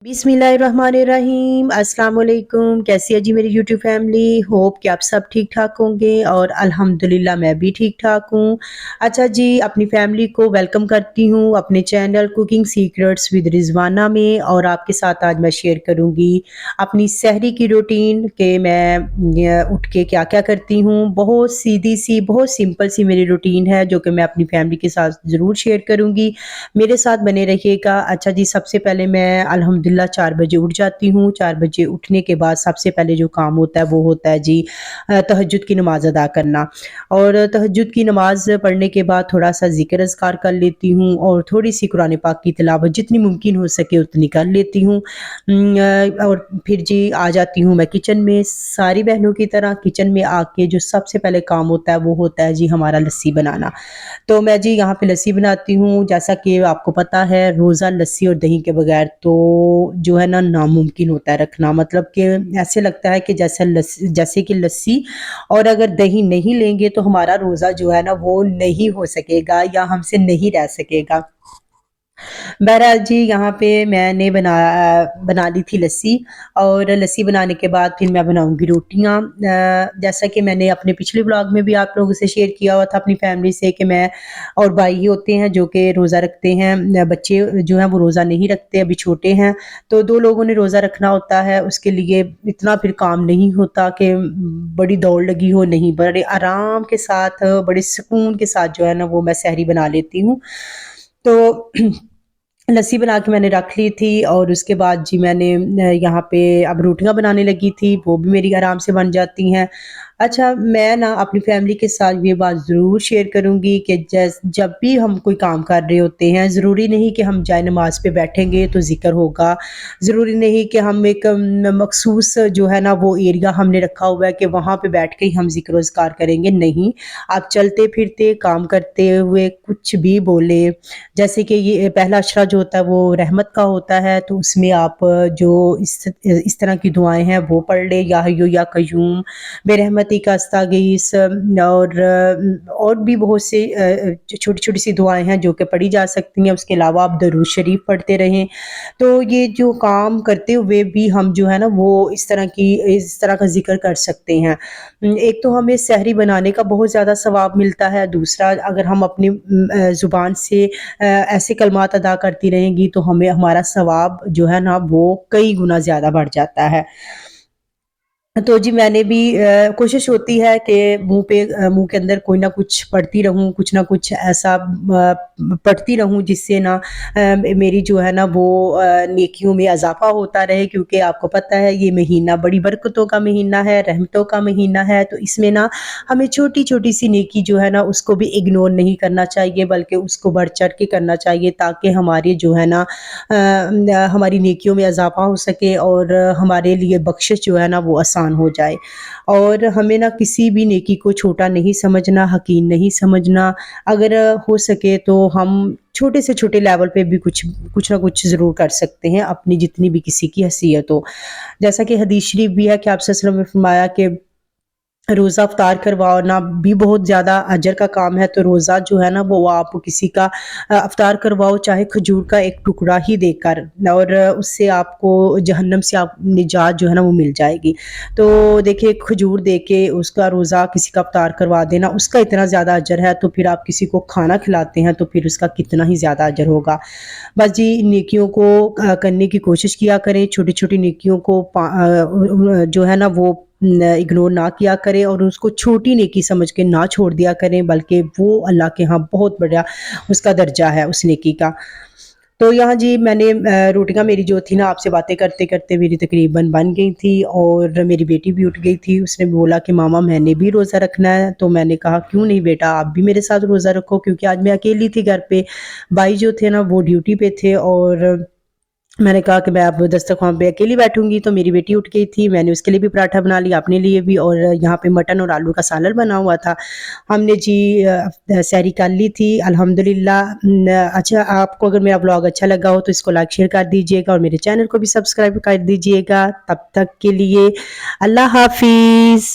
बिस्मिल्लाहिर्रहमानिर्रहीम, अस्सलाम वालेकुम। कैसी है जी मेरी यूट्यूब फैमिली। होप कि आप सब ठीक ठाक होंगे और अल्हम्दुलिल्लाह मैं भी ठीक ठाक हूँ। अच्छा जी, अपनी फैमिली को वेलकम करती हूँ अपने channel cooking secrets with Rizwana में। और आपके साथ आज मैं शेयर करूँगी अपनी सहरी की रूटीन कि मैं उठ के क्या क्या करती हूँ। बहुत सीधी सी, बहुत सिंपल सी मेरी रूटीन है जो कि मैं अपनी फैमिली के साथ ज़रूर शेयर करूँगी। मेरे साथ बने रहिएगा। अच्छा जी, सबसे पहले मैं अल्हम्दुलिल्लाह 4 बजे उठ जाती हूँ। 4 बजे उठने के बाद सबसे पहले जो काम होता है वो होता है जी तहज्जुद की नमाज़ अदा करना। और तहज्जुद की नमाज़ पढ़ने के बाद थोड़ा-सा ज़िक्र अज़कार कर लेती हूँ और थोड़ी-सी कुरान पाक की तिलावत जितनी मुमकिन हो सके उतनी कर लेती हूँ। और फिर जी आ जाती हूँ मैं किचन में। सारी बहनों की तरह किचन में आके जो सबसे पहले काम होता है वो होता है जी हमारा लस्सी बनाना। तो मैं जी यहाँ पे लस्सी बनाती हूँ। जैसा कि आपको पता है रोज़ा लस्सी और दही के बगैर तो जो है ना नामुमकिन होता है रखना। मतलब कि ऐसे लगता है कि जैसे कि लस्सी और अगर दही नहीं लेंगे तो हमारा रोज़ा जो है ना वो नहीं हो सकेगा या हमसे नहीं रह सकेगा। बहरहाल जी यहाँ पे मैंने बना ली थी लस्सी। और लस्सी बनाने के बाद फिर मैं बनाऊँगी रोटियाँ। जैसा कि मैंने अपने पिछले व्लॉग में भी आप लोगों से शेयर किया हुआ था अपनी फैमिली से कि मैं और भाई ही होते हैं जो कि रोज़ा रखते हैं। बच्चे जो हैं वो रोज़ा नहीं रखते, अभी छोटे हैं। तो 2 लोगों ने रोज़ा रखना होता है, उसके लिए इतना फिर काम नहीं होता कि बड़ी दौड़ लगी हो, नहीं, बड़े आराम के साथ, बड़े सुकून के साथ जो है ना वो मैं सहरी बना लेती हूँ। तो लस्सी बना के मैंने रख ली थी और उसके बाद जी मैंने यहाँ पे अब रोटियाँ बनाने लगी थी, वो भी मेरी आराम से बन जाती हैं। अच्छा, मैं ना अपनी फैमिली के साथ ये बात ज़रूर शेयर करूँगी कि जब भी हम कोई काम कर रहे होते हैं, ज़रूरी नहीं कि हम जाए नमाज़ पे बैठेंगे तो ज़िक्र होगा। ज़रूरी नहीं कि हम एक मख़सूस जो है ना वो एरिया हमने रखा हुआ है कि वहाँ पे बैठ के ही हम ज़िक्र-ओ-ज़कार करेंगे, नहीं। आप चलते-फिरते काम करते हुए कुछ भी बोले। जैसे कि ये पहला अशरा जो होता है वो रहमत का होता है, तो उसमें आप जो इस तरह की दुआएँ हैं वो पढ़ लें, या हय्यु या कय्यूम, बेरहमतिका अस्तागीस। और भी बहुत से छोटी-छोटी सी दुआएँ हैं जो कि पढ़ी जा सकती हैं। उसके अलावा आप दरूद शरीफ पढ़ते रहें। तो ये जो काम करते हुए भी हम जो है ना वो इस तरह का ज़िक्र कर सकते हैं। एक तो हमें सहरी बनाने का बहुत ज़्यादा सवाब मिलता है, दूसरा अगर हम अपनी ज़ुबान से ऐसे कलमात अदा करती रहेंगी तो हमें हमारा सवाब जो है ना वो कई गुना ज़्यादा बढ़ जाता है। तो जी मैंने भी कोशिश होती है कि मुँह के अंदर कोई ना कुछ पढ़ती रहूँ, कुछ ना कुछ ऐसा पढ़ती रहूँ जिससे ना मेरी जो है ना वो नेकियों में इज़ाफ़ा होता रहे, क्योंकि आपको पता है ये महीना बड़ी बरकतों का महीना है, रहमतों का महीना है। तो इसमें ना हमें छोटी-छोटी सी नेकी जो है ना उसको भी इग्नोर नहीं करना चाहिए, बल्कि उसको बढ़-चढ़ के करना चाहिए, ताकि हमारी जो है ना हमारी नेकियों में इज़ाफ़ा हो सके और हमारे लिए बख्शिश जो है ना वो आसान हो जाए। और हमें ना किसी भी नेकी को छोटा नहीं समझना, हकीर नहीं समझना। अगर हो सके तो हम छोटे से छोटे लेवल पे भी कुछ ना कुछ ज़रूर कर सकते हैं, अपनी जितनी भी किसी की हैसियत हो। जैसा कि हदीस शरीफ भी है कि आप सल्लल्लाहु अलैहि वसल्लम ने फरमाया कि रोज़ा इफ्तार करवाना भी बहुत ज़्यादा अजर का काम है। तो रोज़ा जो है ना वो आप किसी का इफ्तार करवाओ, चाहे खजूर का एक टुकड़ा ही देकर, और उससे आपको जहन्नम से आप निजात जो है ना वो मिल जाएगी। तो देखिए, खजूर दे के उसका रोज़ा किसी का इफ्तार करवा देना, उसका इतना ज़्यादा अजर है, तो फिर आप किसी को खाना खिलाते हैं तो फिर उसका कितना ही ज़्यादा अजर होगा। बस जी नेकियों को करने की कोशिश किया करें, छोटी-छोटी नेकियों को जो है ना वो इग्नोर ना किया करें और उसको छोटी नेकी समझ के ना छोड़ दिया करें, बल्कि वो अल्लाह के यहाँ बहुत बड़ा उसका दर्जा है उस नेकी का। तो यहाँ जी मैंने रोटियाँ मेरी जो थी ना, आपसे बातें करते-करते मेरी तकरीबन बन गई थी और मेरी बेटी भी उठ गई थी। उसने बोला कि मामा मैंने भी रोज़ा रखना है, तो मैंने कहा क्यों नहीं बेटा, आप भी मेरे साथ रोज़ा रखो, क्योंकि आज मैं अकेली थी घर पे। भाई जो थे ना वो ड्यूटी पे थे और मैंने कहा कि मैं अब दस्तरख़्वान पे अकेली बैठूँगी। तो मेरी बेटी उठ गई थी, मैंने उसके लिए भी पराठा बना लिया, अपने लिए भी, और यहाँ पे मटन और आलू का सालन बना हुआ था। हमने जी सहरी कर ली थी अल्हम्दुलिल्लाह। अच्छा, आपको अगर मेरा व्लॉग अच्छा लगा हो तो इसको लाइक शेयर कर दीजिएगा और मेरे चैनल को भी सब्सक्राइब कर दीजिएगा। तब तक के लिए अल्लाह हाफ़िज़।